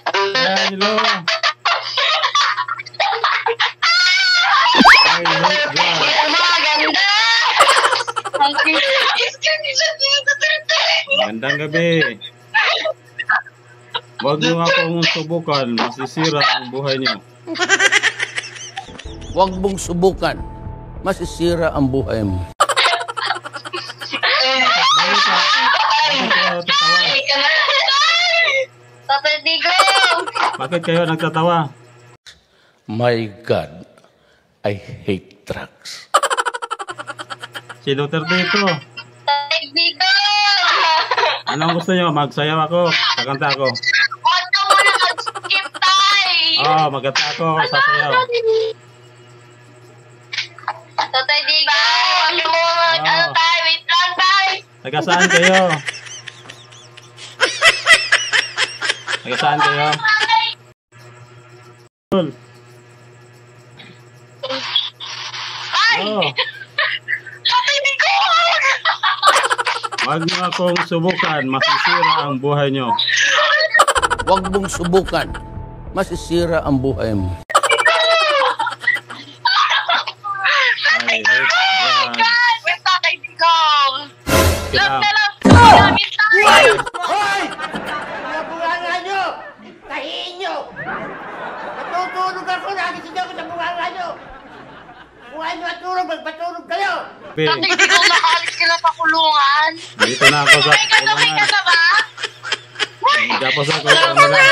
Hello. Ay, Maganda! magandang gabi. Huwag niyo akong subukan, masisira ang buhay niyo. Huwag mong subukan. Masisira ang buhay mo. Bakit kayo tatawa? Tatay Digong! Bakit kayo nagtatawa? My God, I hate drugs. Si Duterte ito. Tatay Digong! Anong gusto niyo? Magsayaw ako, kakanta ako. Huwag ka muna mag-skip, tay! Oo, magkanta ako, sasayaw. Tatay Digong! Ano tay? Wait lang, tay! Taga saan kayo? Taga saan kayo? Tay! Oo. Tatay Digong! Huwag niyo akong subukan, masisira ang buhay niyo. Huwag mong subukan. Masisira ang buhay mo. I hate drugs. Wait, Tatay Digong! Love Kaya, na love ko namin, tay! Hoy! Nabunganga nyo! Tahiin nyo! Matutulog ako, nagising ako sa bunganga nyo! Kung ano matulog, magpatulog kayo! Tatay Digong, nakaalis ka na sa kulungan? dito na ako sa Okay ka kulungan. na ba? Hindi ako sa kulungan.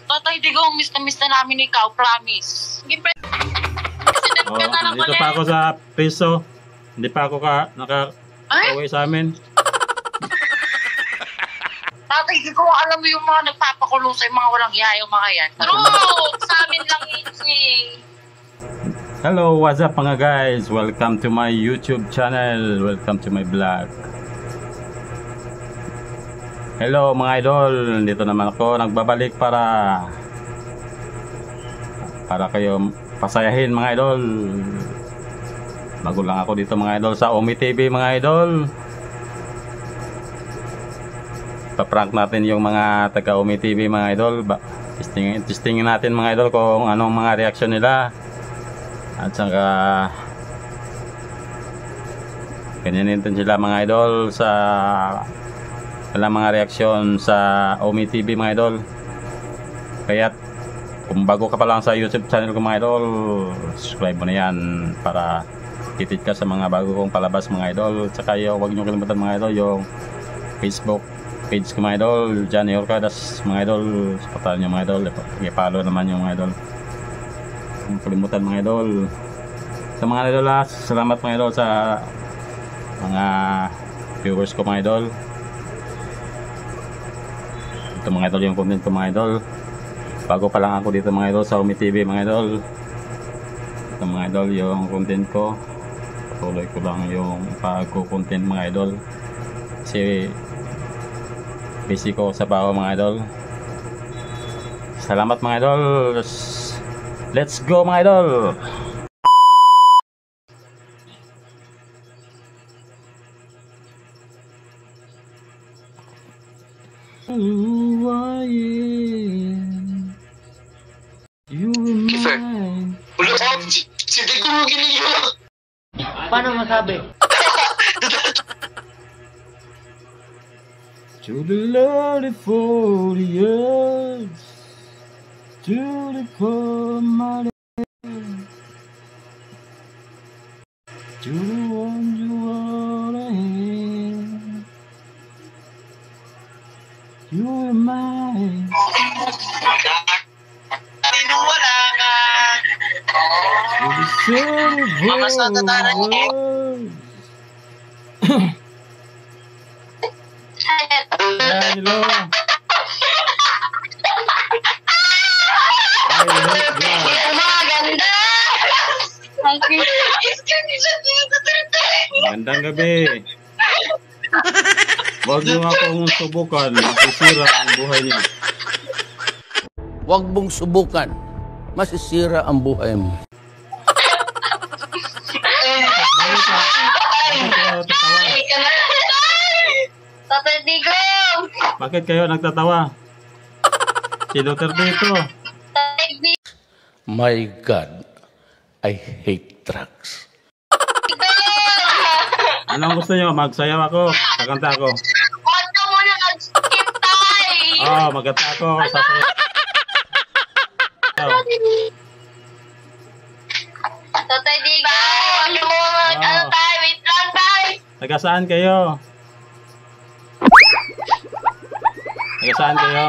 Tatay Digong, miss na namin ikaw, promise. Sige, President Oh, ka na lang dito pa ako sa piso. Hindi pa ako nakauwi sa amin. Tatay Digong, alam mo yung mga nagpapakulong sa mga walang iya, yung mga yan. True! Sa amin lang yun eh. Hello, what's up mga guys? Welcome to my YouTube channel. Welcome to my vlog. Hello mga idol, dito naman ako nagbabalik para kayo pasayahin mga idol. Bago lang ako dito mga idol sa Omi TV mga idol. Pa-prank natin yung mga taga Omi TV mga idol. Testingin natin mga idol kung anong mga reaksyon nila. At saka ganyan din sila mga idol sa walang mga reaksyon sa Omi TV mga idol. Kaya kung bago ka pa lang sa YouTube channel ko mga idol, subscribe mo na yan para kitid ka sa mga bago kong palabas mga idol. Tsaka huwag nyo kalimutan mga idol yung Facebook page ko mga idol, Johnny Orcadas mga idol. Supportahan nyo mga idol, i-follow naman yung mga idol. Huwag kalimutan mga idol. Sa mga idol, salamat mga idol sa mga viewers ko mga idol. Ito mga idol yung content ko mga idol. Bago pa lang ako dito mga idol sa Omi TV mga idol. Ito mga idol yung content ko. Patuloy ko lang yung pagko-content mga idol. Kasi busy ko sa baho mga idol. Salamat mga idol. Let's go mga idol. Who I am. You Kiefer. mine. Ulo, si Digong giniyo. Paano masabi? To the lonely 40 years, to the common, to the one you wanna have, you are mine. Sinong wala ka? To the city Mga sa tataran niyo. Hello. I hate drugs. Maganda! Magandang gabi. Huwag niyo akong subukan, masisira ang buhay niyo. Huwag mong subukan. Masisira ang buhay mo. Bakit kayo tatawa? Tatay Digong! Bakit kayo nagtatawa? Si Duterte ito. Tatay Digong. My God, I hate drugs. Anong gusto nyo? Magsayaw ako. Kakanta ako. Huwag ka muna mag-skip, tay! Oo, magkanta ako. Sasayaw. Tatay Digong! Ano tay? Wait lang, tay! Taga saan kayo? Taga saan kayo?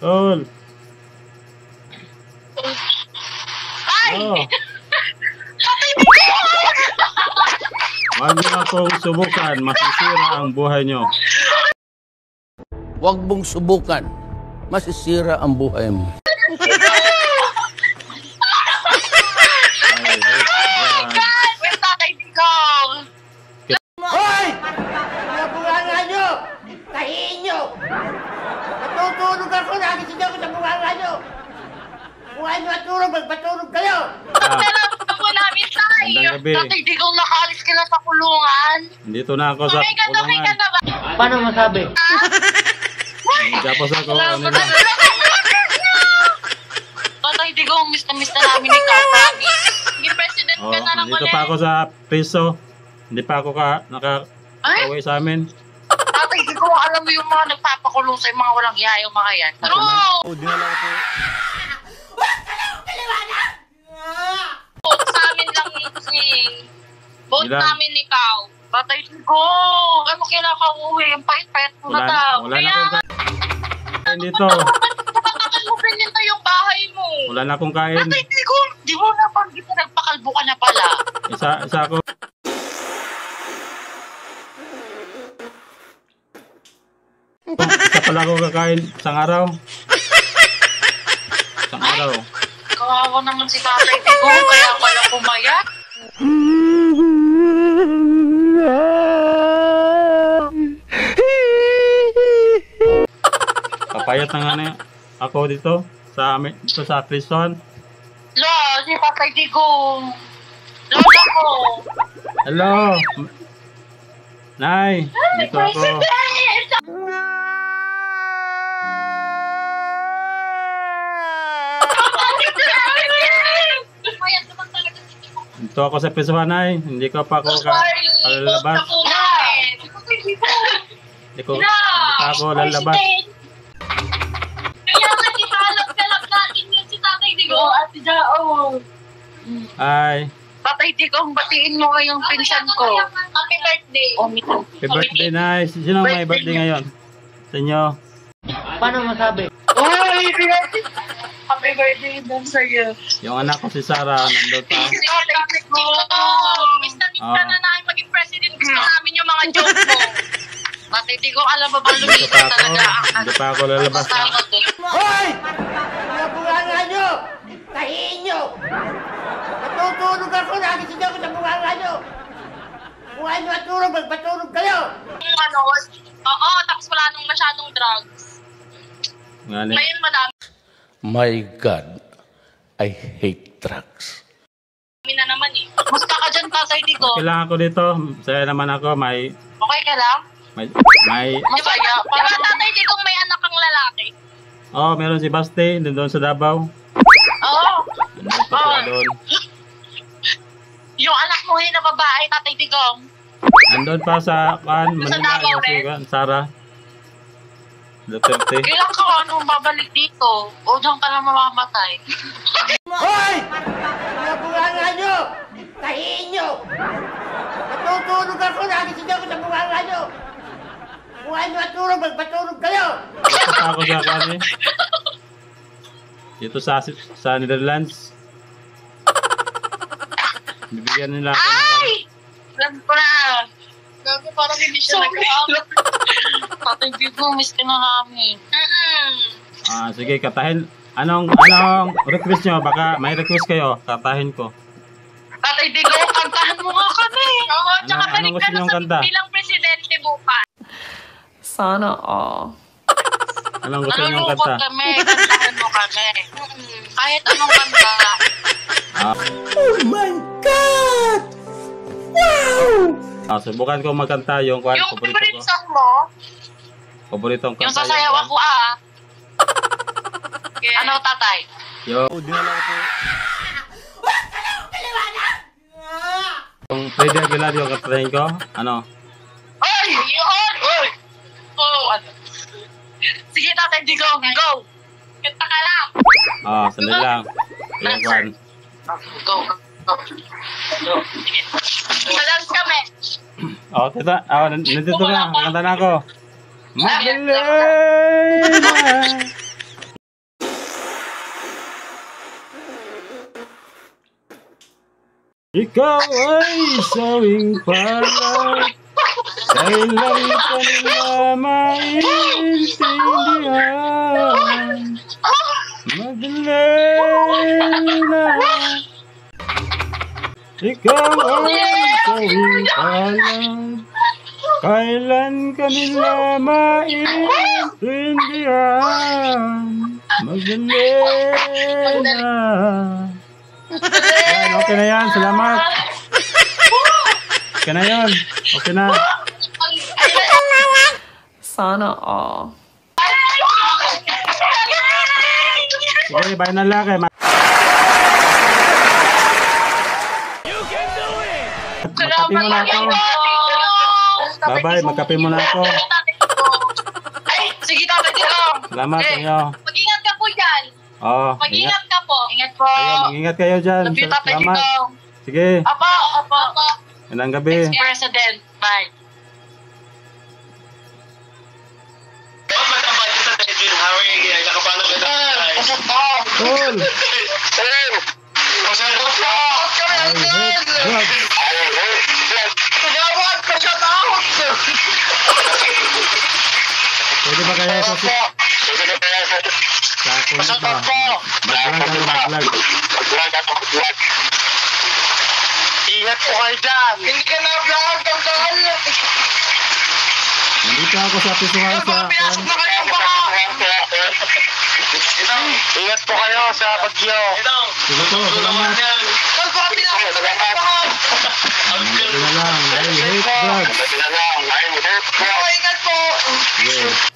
Tol. Ay! Oh. Huwag niyo akong subukan. Masisira ang buhay niyo. Huwag mong subukan. Masisira ang buhay mo. Ay, God! Where's Tatay Digong? Hoy! Mga bunganga nyo! Tahiin nyo! Natutulog ako, nagising ako sa bunganga nyo! Kung ayaw matulog, magpatulog kayo! Salamat po namin, tay! Magandang gabi. Tatay Digong, nakaalis ka na sa kulungan. Dito na ako sa Tumay ka kulungan. na ba? Paano masabi? Tapos ako, ano Salamat na. Tatay Digong, miss na namin ni Kapagi. Hindi president Oh, ka na lang dito pa ako sa preso. Hindi pa ako Ay? naka-uwi sa amin. Tatay Digong, alam mo yung mga nagpapakulong sa mga walang hiya, yung mga yan. True! Vote sa amin lang vote Ilan? namin ikaw. Tatay Digong, ano kailangan ka uwi? Ang pait-pait mo na daw. Wala na akong kain dito. Bakit mo pinita yung bahay mo? Wala na akong kain. Tatay Digong, di mo na pang kita nagpakalbo ka na pala. Isa ako. Isa pala ako kakain isang araw. Isang araw. Kawawa naman si Tatay Digong, kaya pala pumayat. Papayat na nga na ako dito sa amin, dito sa prison. Lo, si Tatay Digong. Lola ko. Hello. Nay, dito ako. Payat naman talaga si Digong. Dito ako sa prison, Nay. Hindi ko pa ako Sorry. lalabas. Ako namin. Hindi pa ako lalabas. Kaya nga ihalap-kalap natin yun si Tatay Digong. Ate Jao. Ay, Tatay Digong, batiin mo ngayong pinsan ko. Happy birthday. Oh, me too. happy birthday, Nay. Sino may birthday ngayon? Sa inyo? Paano masabi? Uy, happy birthday din sa'yo. Yung anak ko si Sarah, nandun pa. Si Tatay Digong. Miss na na namin maging president. Gusto namin yung mga joke mo. Tatay Digong, alam mo ba Dito lumitan pa ako. talaga ang Hindi pa ako lalabas. Hoy! Mga bunganga nyo! Tahiin nyo! Natutulog ako, nagising ako sa bunganga nyo! Kung ayaw matulog, magpatulog kayo! Ano, oo, tapos wala nung masyadong drugs. Ngayon, Ngayon madami My God, I hate drugs. na naman eh. Musta ka dyan, Tatay Digong? kailangan ko dito. Saya naman ako. May Okay ka lang? Masaya. Parang Tatay Digong may anak kang lalaki. oh, meron si Basti. Doon sa Davao. Oo. Nandun pa sila doon. Yung anak mo na babae, Tatay Digong. Nandun pa sa Manila. Davao Yung si rin? Sarah. Duterte. Kailan ka anong babalik dito? O doon ka na mamamatay? Hoy! Mga bunganga nyo! Tahiin nyo! Natutulog ako, nagising ako sa bunganga nyo! Kung ayaw matulog, magpatulog kayo! Dito pa ako sa kani. Dito sa Netherlands. Bibigyan nila ako ng Ay! Alam ko na. Gabi parang hindi siya nag-aawat. Tatay Digong, miss ka na namin. sige, katahin. Anong request nyo? Baka may request kayo. Katahin ko. Tatay Digong, kantahan mo nga kami. Oo, tsaka Anong balik gusto ka na niyong sa kanta? bilang presidente bukas. Sana all. Anong gusto niyong Nalulungkot kanta? kami. Kantahan mo kami. Kahit anong kanta. Subukan ko magkanta yung kwan, Yung paborito favorite ko. song mo, Paboritong kanta yung sasayaw kwan. ako Ano, tatay? Yung Freddy Aguilar yung kantahin ko. Ano? Ay! Yun! Ay! Oh, ano? Sige, tatay, di go. Go! Kanta ka lang. Sandali lang. Yung kwan. Go. Go. Sige. Sa-dance kami. Tita. Nandito na. Kanta na ako. Magdalena. Ikaw ay sawing palad, kailan ka nila maintindihan? Magdalena. Ikaw ay sawing palad, kailan ka nila maintindihan? Magdalena. Yan, okay na yan. Salamat. Okay na yan. Okay na. Sana all. Sige, bye na lang. Magkape muna ako. Bye-bye. Magkape muna ako. Ay, sige, tatay, di go. Salamat sa inyo. Mag-ingat ka po dyan. Ingat. Mag-ingat ka po. Ingat po. Mag-ingat kayo dyan. Love you, tatay, di Salamat. go. Sige. Apo. Yan ang gabi. President. Bye. Bakit matambay ka sa David Harry? Nakapalo ka na. Cool. Masaya ko po. I hate drugs. Tumawag ka sa tao. Pwede ba kaya sa Masaya ba? po. Mag-vlog. Ingat po kayo dyan. Hindi ka na vlog ang kahal. Nandito ako sa pisuhan sa... Pinasok na kayo ba? Ingat po kayo sa bagyo. Sige po, salamat. Sabi na lang. I hate drugs. Ingat po. Yes.